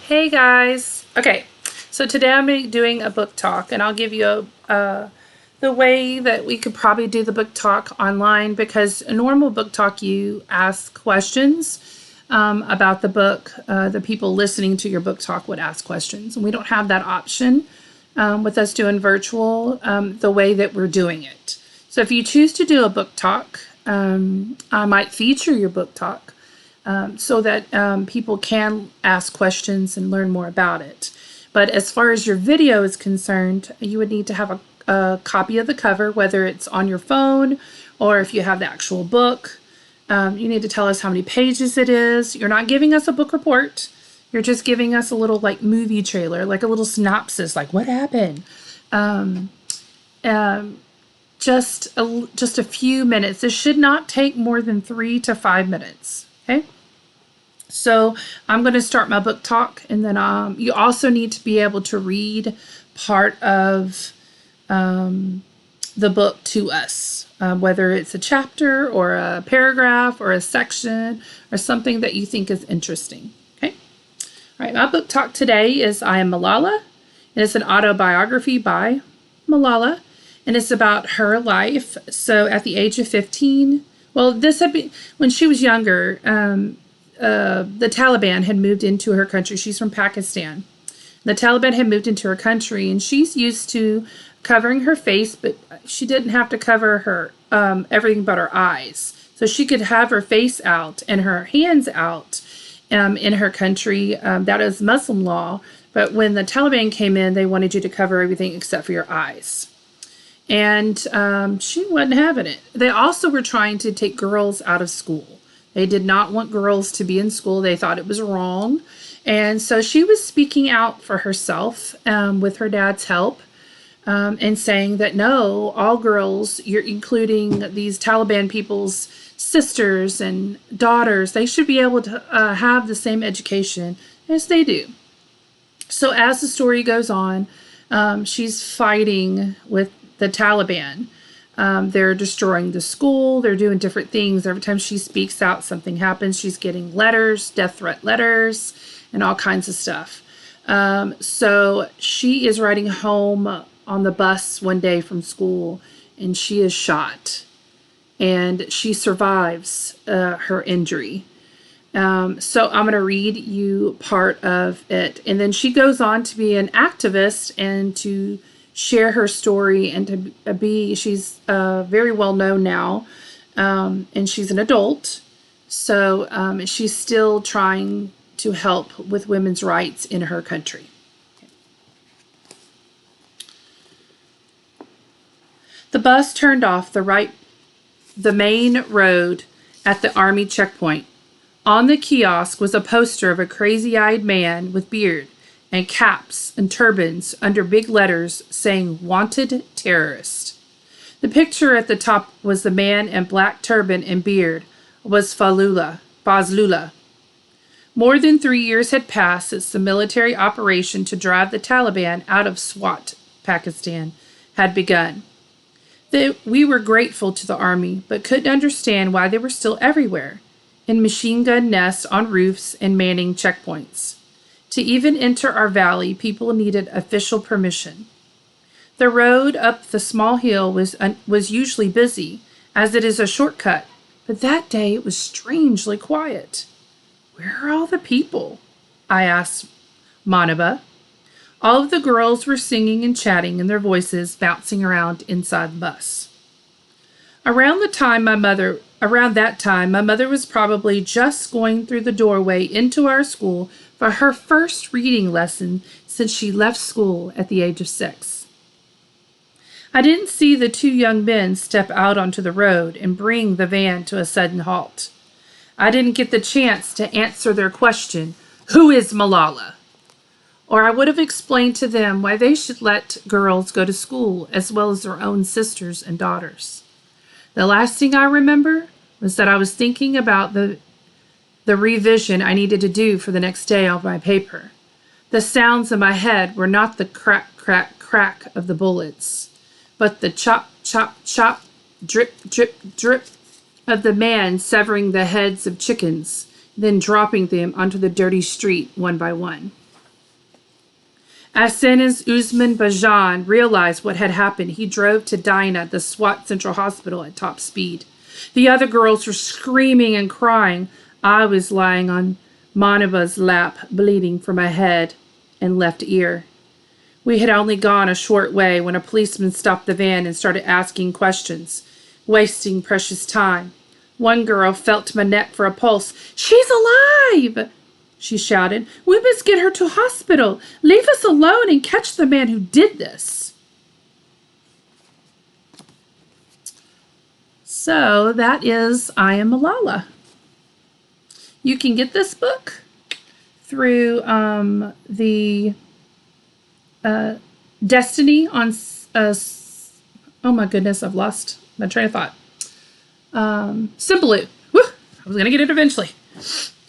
Hey guys. Okay, so today I'm doing a book talk, and I'll give you the way that we could probably do the book talk online, because a normal book talk you ask questions about the book. The people listening to your book talk would ask questions, and we don't have that option with us doing virtual the way that we're doing it. So if you choose to do a book talk, I might feature your book talk so that people can ask questions and learn more about it. But as far as your video is concerned, you would need to have a copy of the cover, whether it's on your phone or if you have the actual book. You need to tell us how many pages it is. You're not giving us a book report. You're just giving us a little like movie trailer, like a little synopsis, like what happened. Um, um, just a few minutes. This should not take more than 3 to 5 minutes. Okay. So I'm going to start my book talk, and then you also need to be able to read part of the book to us, whether it's a chapter or a paragraph or a section or something that you think is interesting. Okay. All right. My book talk today is I Am Malala, and it's an autobiography by Malala, and it's about her life. So at the age of 15, well, this had been when she was younger. The Taliban had moved into her country. She's from Pakistan. The Taliban had moved into her country, and she's used to covering her face, but she didn't have to cover her everything but her eyes. So she could have her face out and her hands out in her country. That is Muslim law. But when the Taliban came in, they wanted you to cover everything except for your eyes. And she wasn't having it. They also were trying to take girls out of school. They did not want girls to be in school. They thought it was wrong. And so she was speaking out for herself with her dad's help and saying that no, all girls, you're including these Taliban people's sisters and daughters, they should be able to have the same education as they do. So as the story goes on, she's fighting with the Taliban. They're destroying the school. They're doing different things. Every time she speaks out, something happens. She's getting letters, death threat letters, and all kinds of stuff. So she is riding home on the bus one day from school, and she is shot. And she survives her injury. So I'm going to read you part of it. And then she goes on to be an activist and to share her story and to be, she's very well known now, and she's an adult, so she's still trying to help with women's rights in her country. The bus turned off the main road at the army checkpoint. On the kiosk was a poster of a crazy-eyed man with beard and caps and turbans under big letters saying "Wanted Terrorist." The picture at the top was the man in black turban and beard was Fazlullah. More than 3 years had passed since the military operation to drive the Taliban out of Swat, Pakistan, had begun. We were grateful to the army, but couldn't understand why they were still everywhere, in machine gun nests on roofs and manning checkpoints. To even enter our valley, people needed official permission. The road up the small hill was usually busy, as it is a shortcut, but that day it was strangely quiet. Where are all the people? I asked Manaba. All of the girls were singing and chatting, and their voices bouncing around inside the bus. Around that time, my mother was probably just going through the doorway into our school for her first reading lesson since she left school at the age of 6. I didn't see the two young men step out onto the road and bring the van to a sudden halt. I didn't get the chance to answer their question, "Who is Malala?" Or I would have explained to them why they should let girls go to school as well as their own sisters and daughters. The last thing I remember was that I was thinking about the revision I needed to do for the next day on my paper. The sounds in my head were not the crack, crack, crack of the bullets, but the chop, chop, chop, drip, drip, drip of the man severing the heads of chickens, then dropping them onto the dirty street one by one. As soon as Usman Bajan realized what had happened, he drove to Dinah, the SWAT Central Hospital, at top speed. The other girls were screaming and crying. I was lying on Manaba's lap, bleeding from my head and left ear. We had only gone a short way when a policeman stopped the van and started asking questions, wasting precious time. One girl felt my neck for a pulse. She's alive! She shouted. We must get her to hospital. Leave us alone and catch the man who did this. So that is I Am Malala. You can get this book through the Destiny on, oh my goodness, I've lost my train of thought. Symbaloo. Woo! I was going to get it eventually.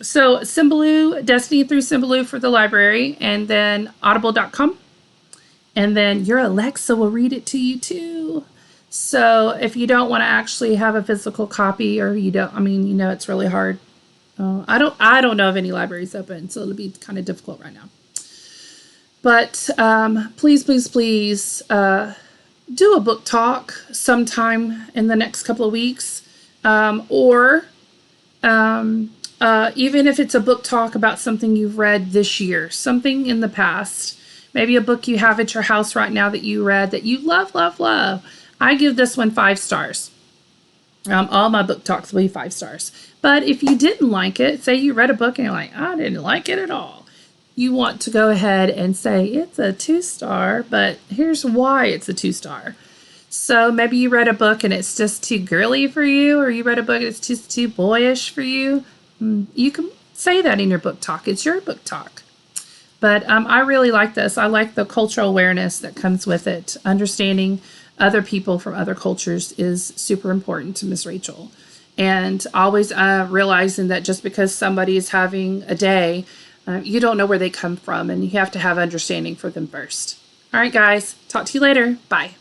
So Symbaloo, Destiny through Symbaloo for the library, and then audible.com. And then your Alexa will read it to you too. So if you don't want to actually have a physical copy, or you don't, I mean, you know, it's really hard. I don't know of any libraries open, so it'll be kind of difficult right now. But please, please, please do a book talk sometime in the next couple of weeks, or even if it's a book talk about something you've read this year, something in the past, maybe a book you have at your house right now that you read that you love, love, love. I give this one 5 stars. All my book talks will be 5 stars. But if you didn't like it, say you read a book and you're like, I didn't like it at all. You want to go ahead and say it's a 2-star, but here's why it's a 2-star. So maybe you read a book and it's just too girly for you, or you read a book and it's just too boyish for you. You can say that in your book talk. It's your book talk. But I really like this. I like the cultural awareness that comes with it. Understanding other people from other cultures is super important to Miss Rachel. And always realizing that just because somebody is having a day, you don't know where they come from, and you have to have understanding for them first. All right, guys. Talk to you later. Bye.